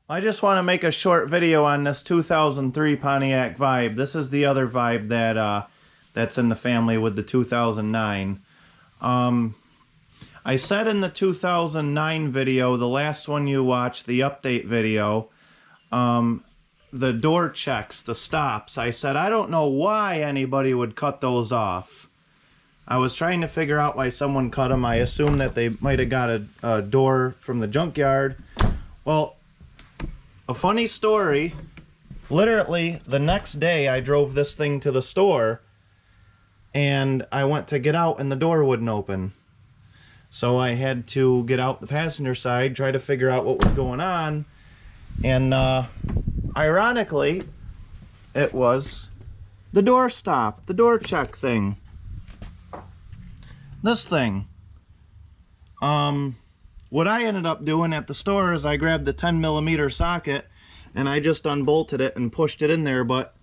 I just want to make a short video on this 2003 Pontiac Vibe. This is the other Vibe that's in the family with the 2009. I said in the 2009 video, the last one you watched, the update video, the door checks, the stops, I said I don't know why anybody would cut those off. I was trying to figure out why someone cut them. I assumed that they might have got a door from the junkyard. Well, a funny story, literally the next day I drove this thing to the store and I went to get out and the door wouldn't open. So I had to get out the passenger side, try to figure out what was going on, and ironically it was the door stop, the door check thing. This thing. What I ended up doing at the store is I grabbed the 10mm socket and I just unbolted it and pushed it in there, but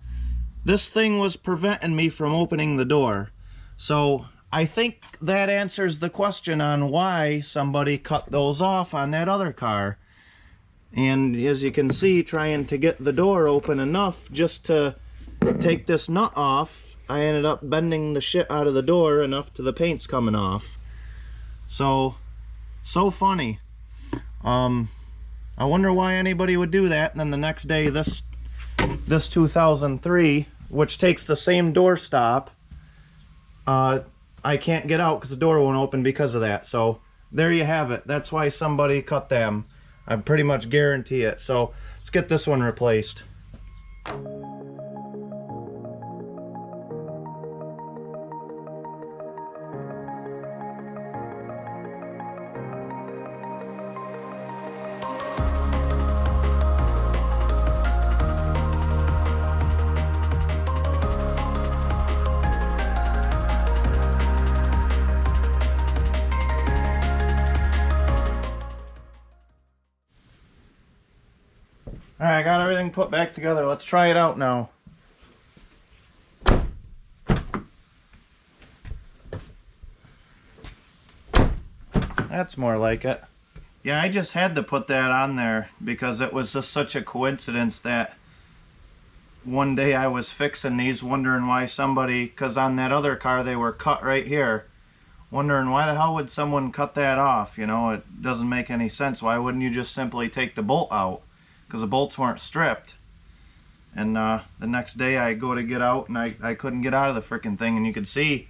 this thing was preventing me from opening the door. So I think that answers the question on why somebody cut those off on that other car. And as you can see, trying to get the door open enough just to take this nut off, I ended up bending the shit out of the door enough to the paint's coming off. So funny. I wonder why anybody would do that. And then the next day, this 2003, which takes the same door stop, I can't get out because the door won't open because of that. So there you have it. That's why somebody cut them. I pretty much guarantee it. So let's get this one replaced. Alright, I got everything put back together. Let's try it out now. That's more like it. Yeah, I just had to put that on there because it was just such a coincidence that one day I was fixing these, wondering why somebody, because on that other car they were cut right here, wondering why the hell would someone cut that off. You know, it doesn't make any sense. Why wouldn't you just simply take the bolt out? Because the bolts weren't stripped. And the next day I go to get out and I couldn't get out of the freaking thing, and you could see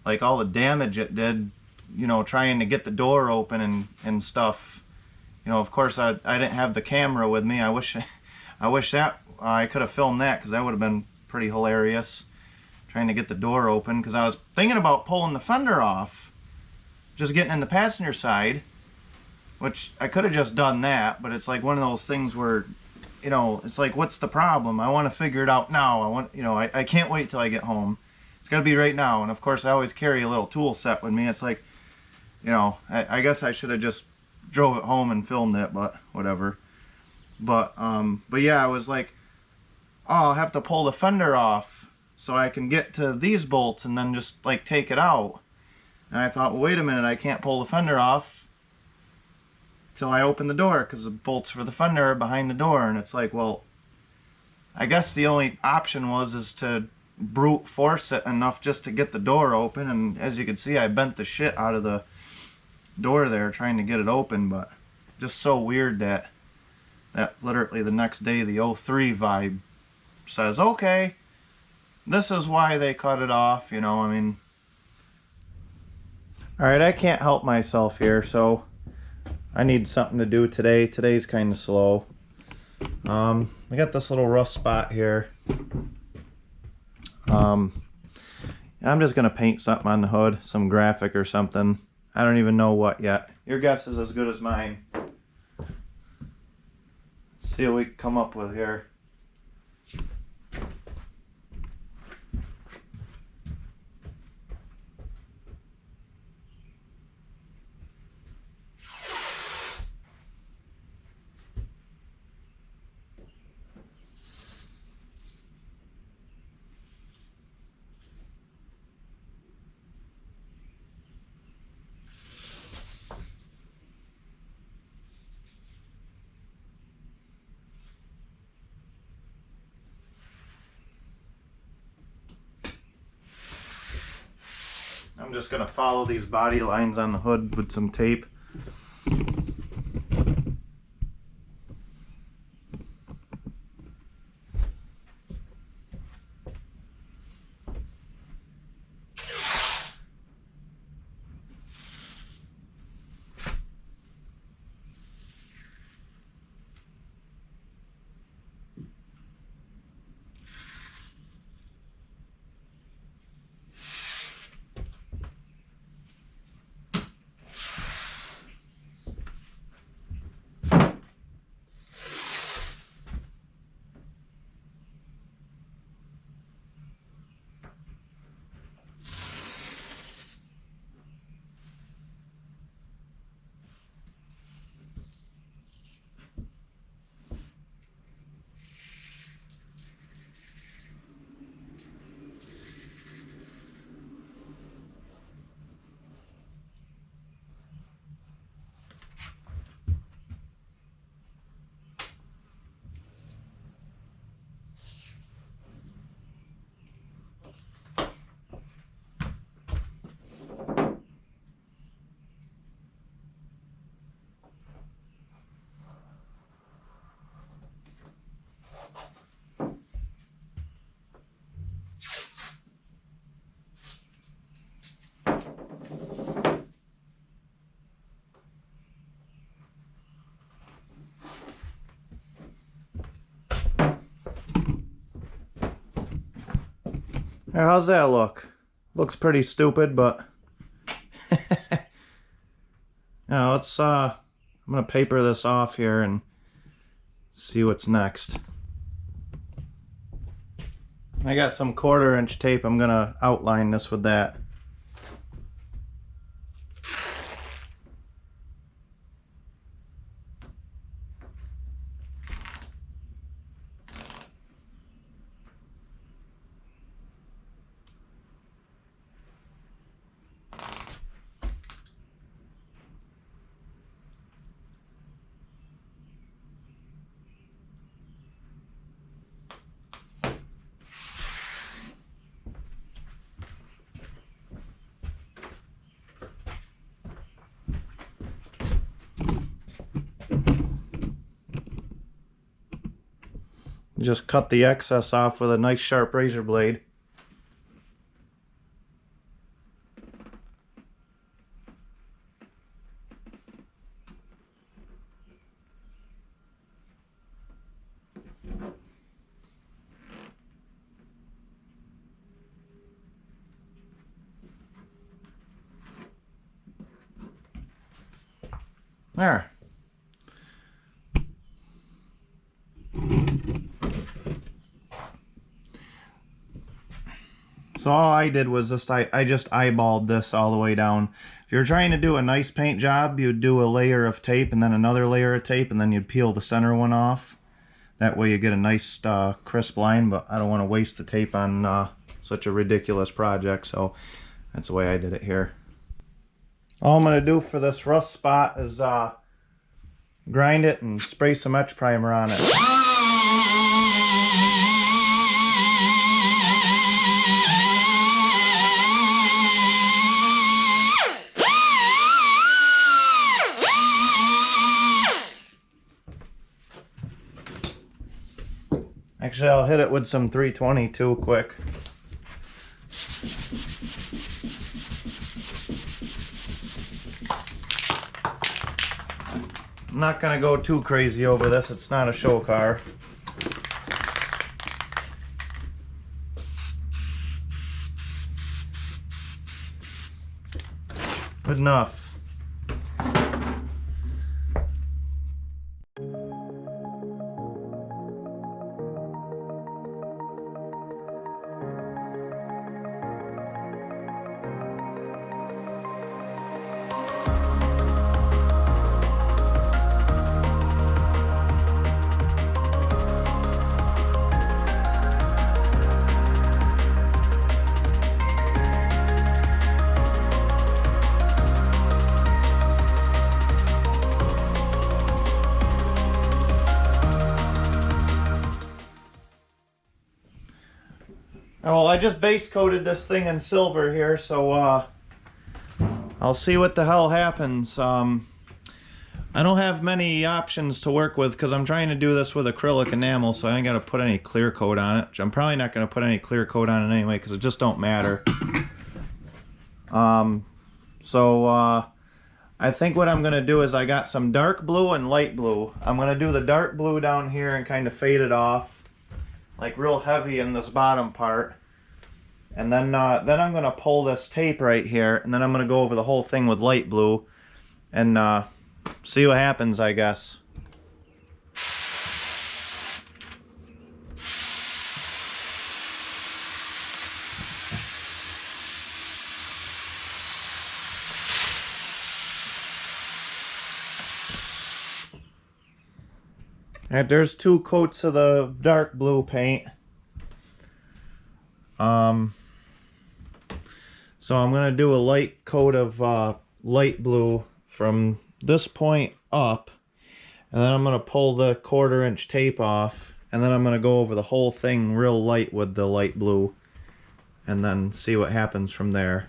like all the damage it did, you know, trying to get the door open and stuff. You know, of course I didn't have the camera with me. I wish that I could have filmed that, because that would have been pretty hilarious, trying to get the door open, because I was thinking about pulling the fender off, just getting in the passenger side, which I could have just done that, but it's like one of those things where, you know, it's like, what's the problem? I want to figure it out now. I can't wait till I get home. It's got to be right now. And of course I always carry a little tool set with me. It's like, you know, I guess I should have just drove it home and filmed it, but whatever. But yeah, I was like, oh, I'll have to pull the fender off so I can get to these bolts and then just like take it out. And I thought, well, wait a minute, I can't pull the fender off till I open the door, because the bolts for the fender are behind the door. And it's like, well, I guess the only option is to brute force it enough just to get the door open. And as you can see, I bent the shit out of the door there trying to get it open. But just so weird that literally the next day the 03 Vibe says, okay, this is why they cut it off, you know. I mean, alright, I can't help myself here, so I need something to do today. Today's kind of slow. I got this little rough spot here. I'm just gonna paint something on the hood, some graphic or something. I don't even know what yet. Your guess is as good as mine. Let's see what we can come up with here. I'm just gonna follow these body lines on the hood with some tape. Now, how's that look? Looks pretty stupid, but now let's I'm gonna paper this off here and see what's next. I got some 1/4" tape. I'm gonna outline this with that. Just cut the excess off with a nice sharp razor blade. There. So all I did was just I just eyeballed this all the way down. If you're trying to do a nice paint job, you'd do a layer of tape and then another layer of tape, and then you'd peel the center one off. That way you get a nice crisp line, but I don't want to waste the tape on such a ridiculous project, so that's the way I did it here. All I'm going to do for this rust spot is grind it and spray some etch primer on it. Actually, I'll hit it with some 320 too quick. I'm not going to go too crazy over this. It's not a show car. Good enough. Well, I just base coated this thing in silver here, so I'll see what the hell happens. I don't have many options to work with because I'm trying to do this with acrylic enamel, so I ain't got to put any clear coat on it. I'm probably not going to put any clear coat on it anyway because it just don't matter. I think what I'm going to do is I got some dark blue and light blue. I'm going to do the dark blue down here and kind of fade it off, like real heavy in this bottom part. And then I'm going to pull this tape right here, and then I'm going to go over the whole thing with light blue and see what happens, I guess. Alright, there's 2 coats of the dark blue paint. So I'm going to do a light coat of light blue from this point up, and then I'm going to pull the 1/4 inch tape off, and then I'm going to go over the whole thing real light with the light blue, and then see what happens from there.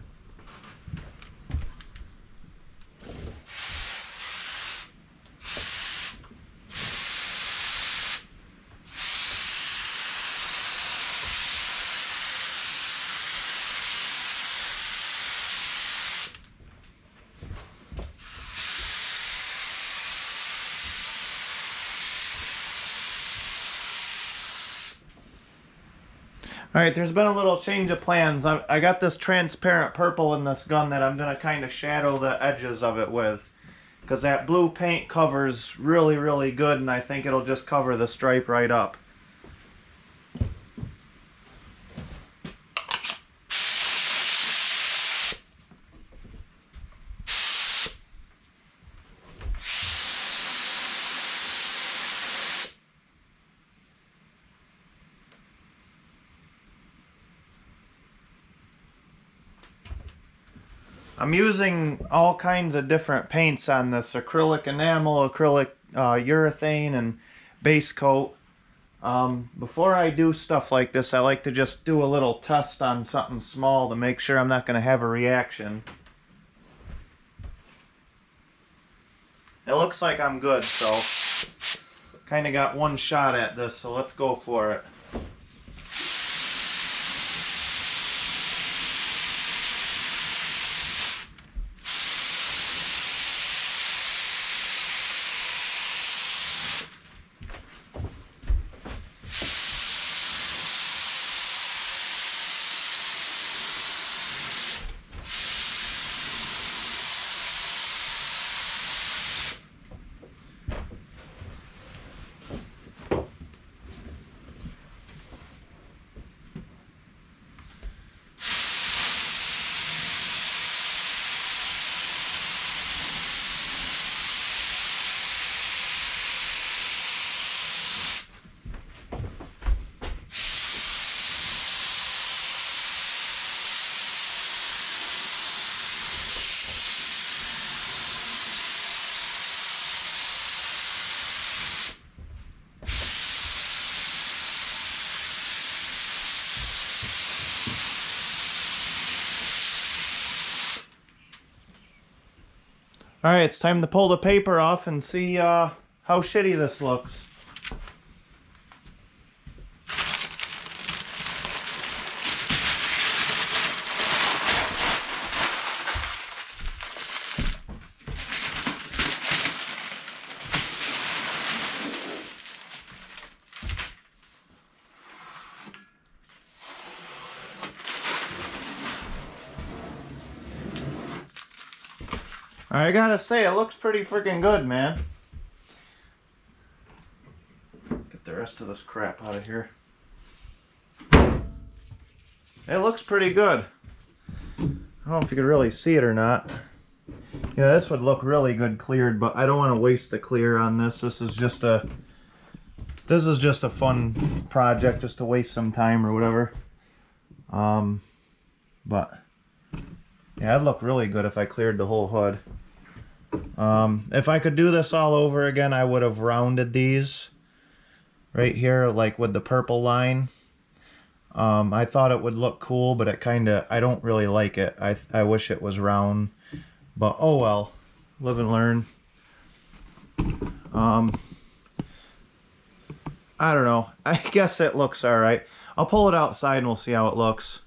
Alright, there's been a little change of plans. I got this transparent purple in this gun that I'm going to kind of shadow the edges of it with. Because that blue paint covers really, really good, and I think it'll just cover the stripe right up. I'm using all kinds of different paints on this: acrylic enamel, acrylic urethane, and base coat. Before I do stuff like this, I like to just do a little test on something small to make sure I'm not going to have a reaction. It looks like I'm good, so kind of got one shot at this, so let's go for it. Alright, it's time to pull the paper off and see how shitty this looks. I gotta say, it looks pretty freaking good, man. Get the rest of this crap out of here. It looks pretty good. I don't know if you can really see it or not. You know, this would look really good cleared, but I don't want to waste the clear on this. This is just a fun project, just to waste some time or whatever. But yeah, it'd look really good if I cleared the whole hood. If I could do this all over again, I would have rounded these right here, like with the purple line. I thought it would look cool, but it I don't really like it. I wish it was round. But oh well, live and learn. I don't know. I guess it looks alright. I'll pull it outside and we'll see how it looks.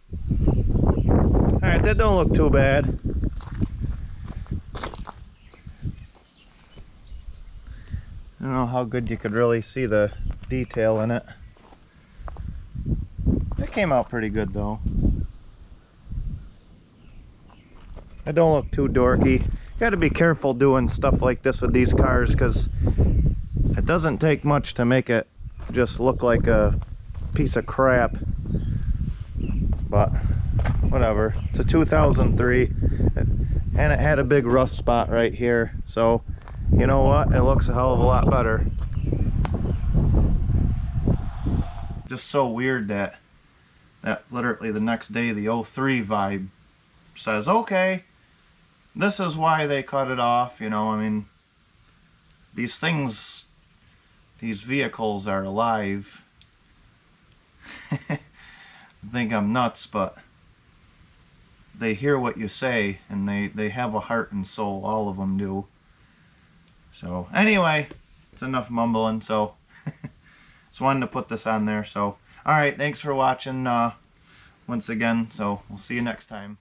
Alright, that don't look too bad. I don't know how good you could really see the detail in it. It came out pretty good though. It don't look too dorky. You gotta be careful doing stuff like this with these cars because it doesn't take much to make it just look like a piece of crap. But whatever. It's a 2003 and it had a big rust spot right here. So you know what? It looks a hell of a lot better. Just so weird that literally the next day the 03 Vibe says, okay, this is why they cut it off. You know, I mean, these things, these vehicles are alive. I think I'm nuts, but they hear what you say and they have a heart and soul. All of them do. So anyway, it's enough mumbling. So just wanted to put this on there. So all right, thanks for watching once again. So we'll see you next time.